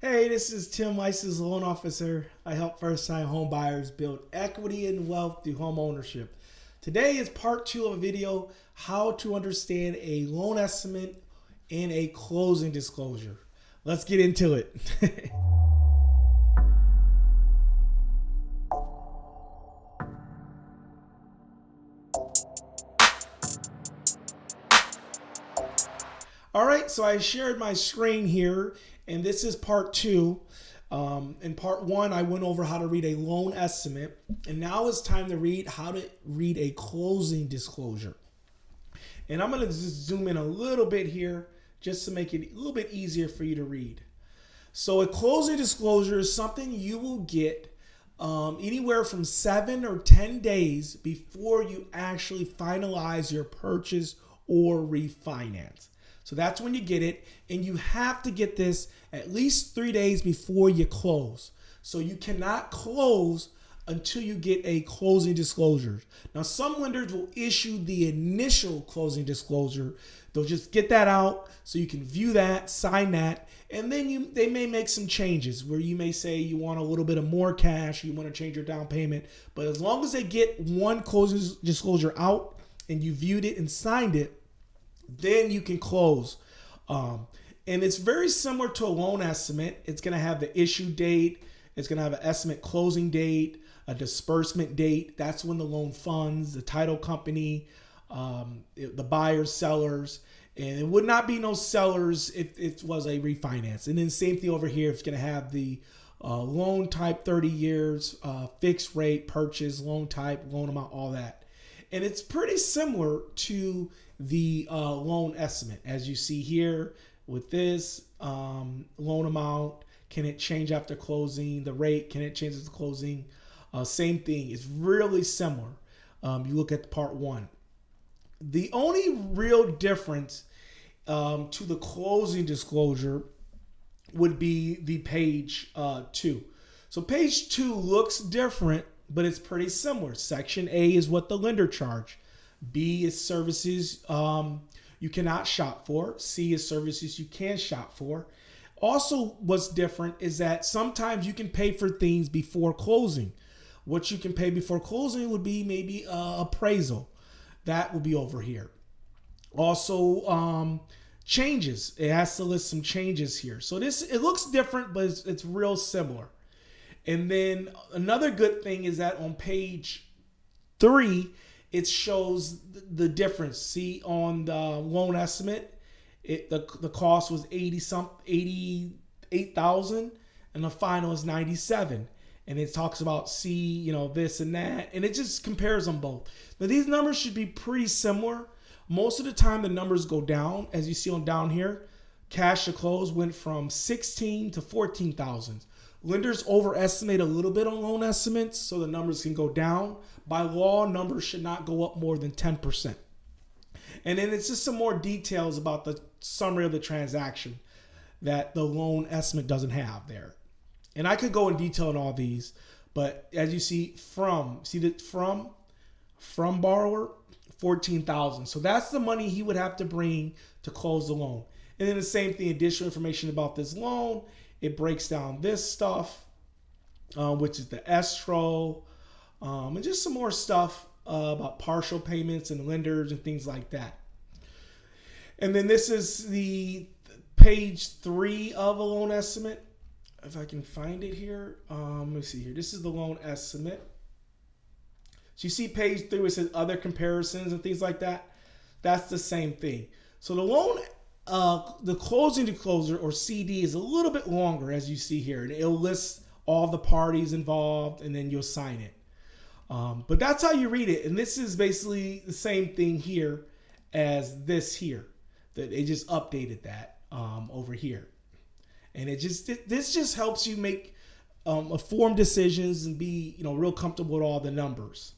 Hey, this is Tim Weiss's loan officer. I help first-time home buyers build equity and wealth through home ownership. Today is part 2 of a video, how to understand a loan estimate and a closing disclosure. Let's get into it. All right, so I shared my screen here, and this is part 2. In part 1, I went over how to read a loan estimate, and now it's time to read how to read a closing disclosure. And I'm going to just zoom in a little bit here just to make it a little bit easier for you to read. So a closing disclosure is something you will get anywhere from 7 or 10 days before you actually finalize your purchase or refinance. So that's when you get it, and you have to get this at least 3 days before you close. So you cannot close until you get a closing disclosure. Now, some lenders will issue the initial closing disclosure. They'll just get that out so you can view that, sign that, and then they may make some changes where you may say you want a little bit of more cash, you want to change your down payment. But as long as they get one closing disclosure out and you viewed it and signed it, then you can close. And it's very similar to a loan estimate. It's going to have the issue date. It's going to have an estimate closing date, a disbursement date. That's when the loan funds, the title company, the buyers, sellers. And it would not be no sellers if it was a refinance. And then same thing over here. It's going to have the loan type, 30 years, fixed rate, purchase, loan type, loan amount, all that. And it's pretty similar to the loan estimate. As you see here with this loan amount, can it change after closing? The rate, can it change after closing? Same thing. It's really similar. You look at part 1. The only real difference to the closing disclosure would be the page 2. So page 2 looks different, but it's pretty similar. Section A is what the lender charge. B is services you cannot shop for. C is services you can shop for. Also, what's different is that sometimes you can pay for things before closing. What you can pay before closing would be maybe appraisal. That will be over here. Also, changes. It has to list some changes here. So it looks different, but it's real similar. And then another good thing is that on page 3, it shows the difference. See, on the loan estimate, the cost was 88,000, and the final is 97. And it talks about this and that, and it just compares them both. Now these numbers should be pretty similar. Most of the time the numbers go down, as you see on down here. Cash to close went from 16 to 14,000. Lenders overestimate a little bit on loan estimates, so the numbers can go down. By law, numbers should not go up more than 10%. And then it's just some more details about the summary of the transaction that the loan estimate doesn't have there. And I could go in detail on all these, but as you see, from borrower, 14,000. So that's the money he would have to bring to close the loan. And then the same thing, additional information about this loan. It breaks down this stuff, which is the escrow, and just some more stuff about partial payments and lenders and things like that. And then this is the page 3 of a loan estimate. If I can find it here. Let me see here. This is the loan estimate. So you see page 3, it says other comparisons and things like that. That's the same thing. So the closing disclosure, or CD, is a little bit longer, as you see here. And it'll list all the parties involved, and then you'll sign it. But that's how you read it. And this is basically the same thing here as this here. That they just updated that over here. And this just helps you make informed decisions and be real comfortable with all the numbers.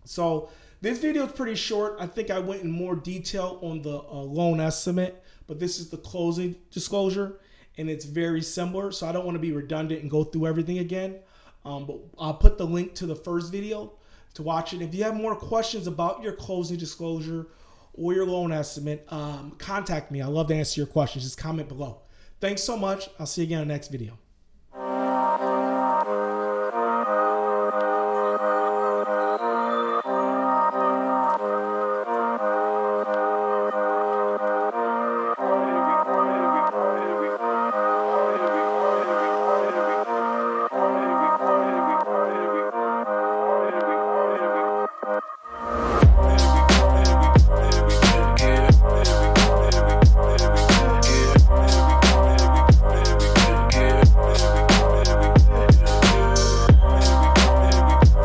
So this video is pretty short. I think I went in more detail on the loan estimate, but this is the closing disclosure, and it's very similar. So I don't want to be redundant and go through everything again. But I'll put the link to the first video to watch it. If you have more questions about your closing disclosure or your loan estimate, contact me. I love to answer your questions. Just comment below. Thanks so much. I'll see you again in the next video.